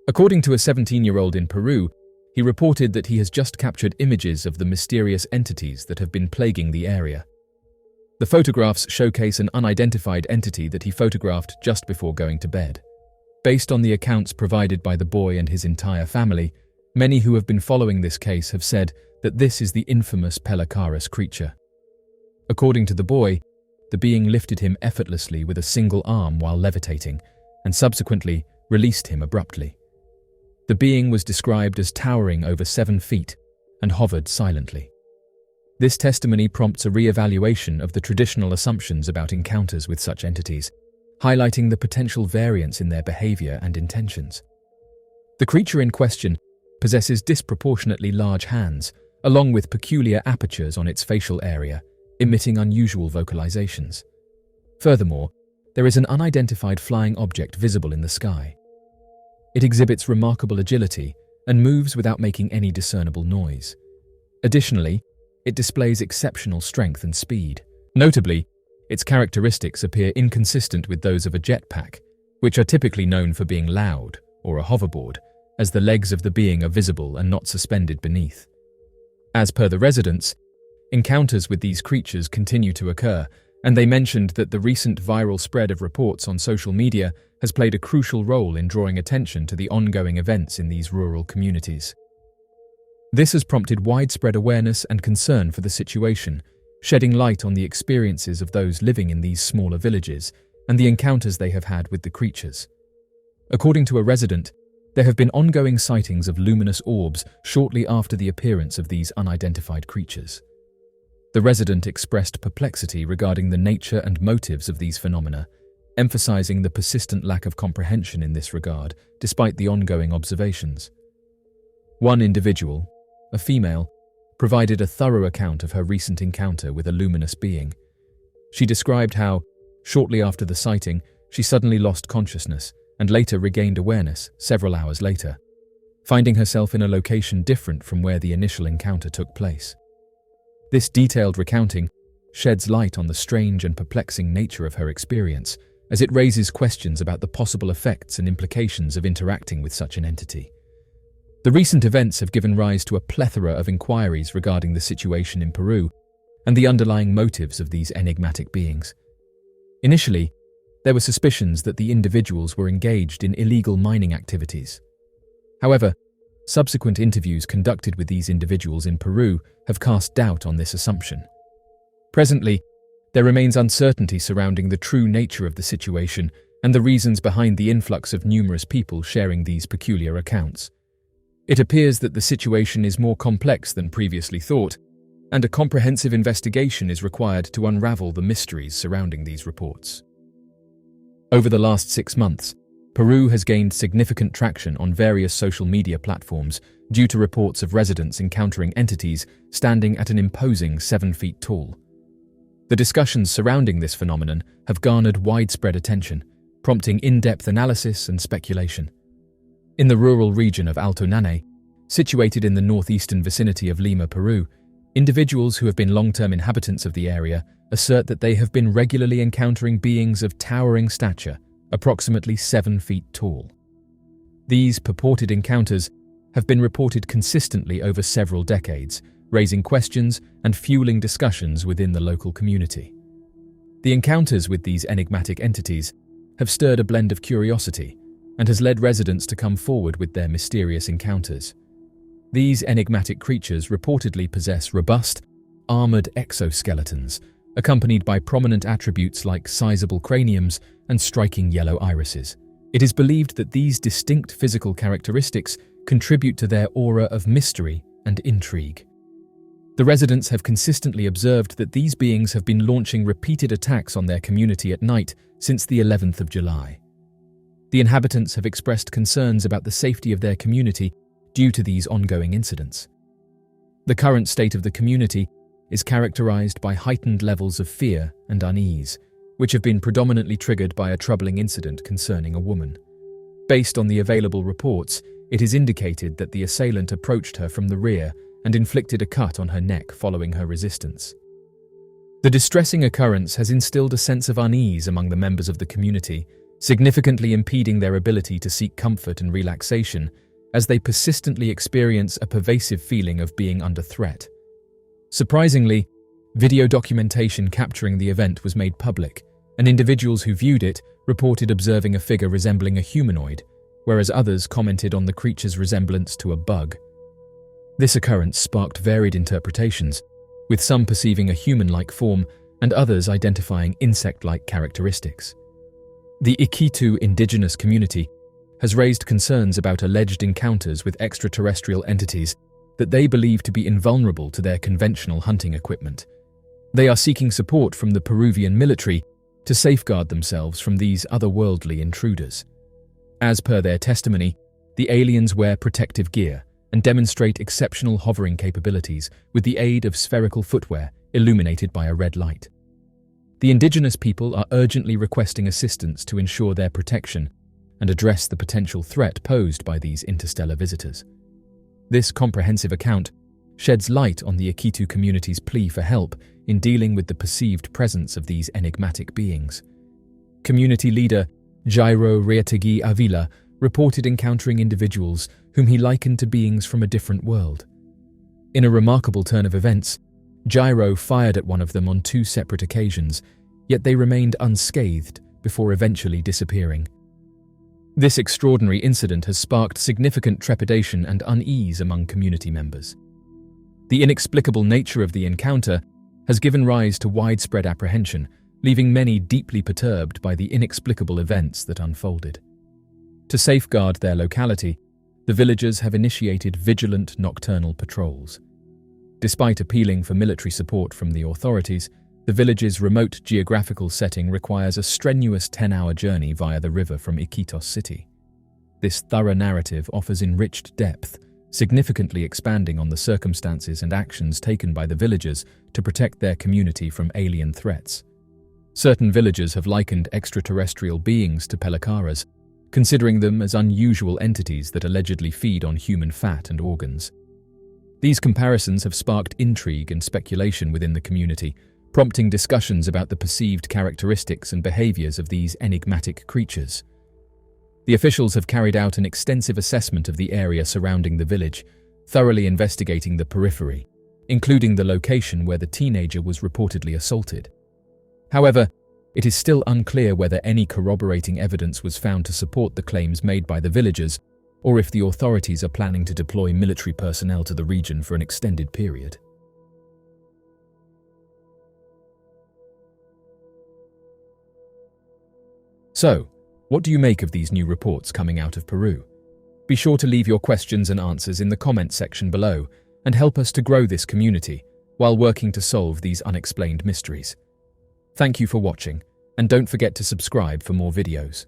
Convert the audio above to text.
According to a 17-year-old in Peru, he reported that he has just captured images of the mysterious entities that have been plaguing the area. The photographs showcase an unidentified entity that he photographed just before going to bed. Based on the accounts provided by the boy and his entire family, many who have been following this case have said that this is the infamous pelacaras creature. According to the boy, the being lifted him effortlessly with a single arm while levitating, and subsequently released him abruptly. The being was described as towering over 7 feet and hovered silently. This testimony prompts a re-evaluation of the traditional assumptions about encounters with such entities, highlighting the potential variance in their behavior and intentions. The creature in question possesses disproportionately large hands, along with peculiar apertures on its facial area, emitting unusual vocalizations. Furthermore, there is an unidentified flying object visible in the sky. It exhibits remarkable agility and moves without making any discernible noise. Additionally, it displays exceptional strength and speed. Notably, its characteristics appear inconsistent with those of a jetpack, which are typically known for being loud, or a hoverboard, as the legs of the being are visible and not suspended beneath. As per the residents, encounters with these creatures continue to occur, and they mentioned that the recent viral spread of reports on social media has played a crucial role in drawing attention to the ongoing events in these rural communities. This has prompted widespread awareness and concern for the situation, shedding light on the experiences of those living in these smaller villages and the encounters they have had with the creatures. According to a resident, there have been ongoing sightings of luminous orbs shortly after the appearance of these unidentified creatures. The resident expressed perplexity regarding the nature and motives of these phenomena, emphasizing the persistent lack of comprehension in this regard, despite the ongoing observations. One individual, a female, provided a thorough account of her recent encounter with a luminous being. She described how, shortly after the sighting, she suddenly lost consciousness and later regained awareness several hours later, finding herself in a location different from where the initial encounter took place. This detailed recounting sheds light on the strange and perplexing nature of her experience, as it raises questions about the possible effects and implications of interacting with such an entity. The recent events have given rise to a plethora of inquiries regarding the situation in Peru and the underlying motives of these enigmatic beings. Initially, there were suspicions that the individuals were engaged in illegal mining activities. However, subsequent interviews conducted with these individuals in Peru have cast doubt on this assumption. Presently, there remains uncertainty surrounding the true nature of the situation and the reasons behind the influx of numerous people sharing these peculiar accounts. It appears that the situation is more complex than previously thought, and a comprehensive investigation is required to unravel the mysteries surrounding these reports. Over the last 6 months, Peru has gained significant traction on various social media platforms due to reports of residents encountering entities standing at an imposing 7 feet tall. The discussions surrounding this phenomenon have garnered widespread attention, prompting in-depth analysis and speculation. In the rural region of Alto Nanay, situated in the northeastern vicinity of Lima, Peru, individuals who have been long-term inhabitants of the area assert that they have been regularly encountering beings of towering stature, approximately 7 feet tall. These purported encounters have been reported consistently over several decades, raising questions and fueling discussions within the local community. The encounters with these enigmatic entities have stirred a blend of curiosity and has led residents to come forward with their mysterious encounters. These enigmatic creatures reportedly possess robust, armored exoskeletons, accompanied by prominent attributes like sizable craniums and striking yellow irises. It is believed that these distinct physical characteristics contribute to their aura of mystery and intrigue. The residents have consistently observed that these beings have been launching repeated attacks on their community at night since the 11th of July. The inhabitants have expressed concerns about the safety of their community due to these ongoing incidents. The current state of the community is characterized by heightened levels of fear and unease, which have been predominantly triggered by a troubling incident concerning a woman. Based on the available reports, it is indicated that the assailant approached her from the rear and inflicted a cut on her neck following her resistance. The distressing occurrence has instilled a sense of unease among the members of the community, significantly impeding their ability to seek comfort and relaxation as they persistently experience a pervasive feeling of being under threat. Surprisingly, video documentation capturing the event was made public, and individuals who viewed it reported observing a figure resembling a humanoid, whereas others commented on the creature's resemblance to a bug. This occurrence sparked varied interpretations, with some perceiving a human-like form and others identifying insect-like characteristics. The Iquitu indigenous community has raised concerns about alleged encounters with extraterrestrial entities that they believe to be invulnerable to their conventional hunting equipment. They are seeking support from the Peruvian military to safeguard themselves from these otherworldly intruders. As per their testimony, the aliens wear protective gear and demonstrate exceptional hovering capabilities with the aid of spherical footwear illuminated by a red light. The indigenous people are urgently requesting assistance to ensure their protection and address the potential threat posed by these interstellar visitors. This comprehensive account sheds light on the Iquitu community's plea for help in dealing with the perceived presence of these enigmatic beings. Community leader Jairo Reategui Avila reported encountering individuals whom he likened to beings from a different world. In a remarkable turn of events, Jairo fired at one of them on 2 separate occasions, yet they remained unscathed before eventually disappearing. This extraordinary incident has sparked significant trepidation and unease among community members. The inexplicable nature of the encounter has given rise to widespread apprehension, leaving many deeply perturbed by the inexplicable events that unfolded. To safeguard their locality, the villagers have initiated vigilant nocturnal patrols. Despite appealing for military support from the authorities, the village's remote geographical setting requires a strenuous 10-hour journey via the river from Iquitos City. This thorough narrative offers enriched depth, significantly expanding on the circumstances and actions taken by the villagers to protect their community from alien threats. Certain villagers have likened extraterrestrial beings to pelacaras, considering them as unusual entities that allegedly feed on human fat and organs. These comparisons have sparked intrigue and speculation within the community, prompting discussions about the perceived characteristics and behaviors of these enigmatic creatures. The officials have carried out an extensive assessment of the area surrounding the village, thoroughly investigating the periphery, including the location where the teenager was reportedly assaulted. However, it is still unclear whether any corroborating evidence was found to support the claims made by the villagers, or if the authorities are planning to deploy military personnel to the region for an extended period. So, what do you make of these new reports coming out of Peru? Be sure to leave your questions and answers in the comment section below and help us to grow this community while working to solve these unexplained mysteries. Thank you for watching, and don't forget to subscribe for more videos.